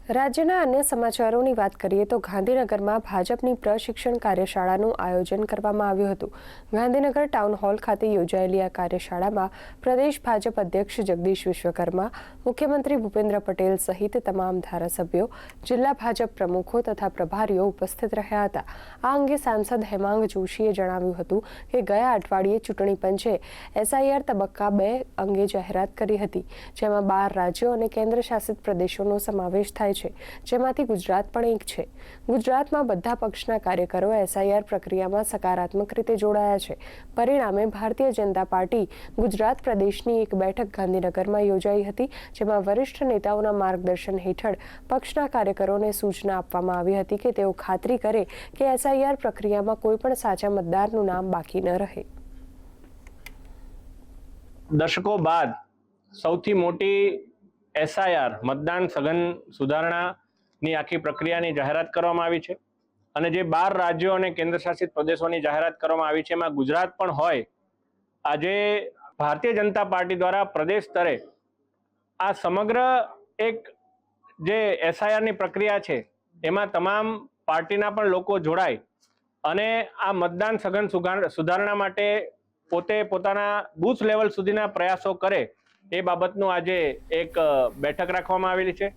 રાજ્યના અન્ય સમાચારોની વાત કરીએ તો ગાંધીનગરમાં ભાજપની પ્રશિક્ષણ કાર્યશાળાનું આયોજન કરવામાં આવ્યું હતું। ગાંધીનગર ટાઉન હોલ ખાતે યોજાયેલી આ કાર્યશાળામાં પ્રદેશ ભાજપ અધ્યક્ષ જગદીશ વિશ્વકર્મા, મુખ્યમંત્રી ભૂપેન્દ્ર પટેલ સહિત તમામ ધારાસભ્યો, જિલ્લા ભાજપ પ્રમુખો તથા પ્રભારીઓ ઉપસ્થિત રહ્યા હતા। આ અંગે સાંસદ હેમાંગ જોશીએ જણાવ્યું હતું કે ગયા અઠવાડિયે ચૂંટણી પંચે SIR તબક્કા 2 અંગે જાહેરાત કરી હતી, જેમાં 12 રાજ્યો અને કેન્દ્ર શાસિત પ્રદેશોનો સમાવેશ થાય છે, જેમાંથી ગુજરાત પણ એક છે। ગુજરાતમાં બધા પક્ષના કાર્યકરો SIR પ્રક્રિયામાં સકારાત્મક રીતે જોડાયા છે। પરિણામે ભારતીય જનતા પાર્ટી ગુજરાત પ્રદેશની એક બેઠક ગાંધીનગરમાં યોજાઈ હતી, જેમાં વરિષ્ઠ નેતાઓના માર્ગદર્શન હેઠળ પક્ષના કાર્યકરોને સૂચના આપવામાં આવી હતી કે તેઓ ખાતરી કરે કે SIR પ્રક્રિયામાં કોઈ પણ સાચા મતદારનું નામ બાકી ન રહે। દશકો બાદ સૌથી મોટી SIR મતદાન સઘન સુધારણાની આખી પ્રક્રિયાની જાહેરાત કરવામાં આવી છે અને જે 12 રાજ્યો અને કેન્દ્ર શાસિત પ્રદેશોની જાહેરાત કરવામાં આવી છે એમાં ગુજરાત પણ હોય। આજે ભારતીય જનતા પાર્ટી દ્વારા પ્રદેશ સ્તરે આ સમગ્ર એક જે SIRની પ્રક્રિયા છે એમાં તમામ પાર્ટીના પણ લોકો જોડાય અને આ મતદાન સઘન સુધારણા માટે પોતે પોતાના બૂથ લેવલ સુધીના પ્રયાસો કરે એ બાબતનું આજે એક બેઠક રાખવામાં આવેલી છે।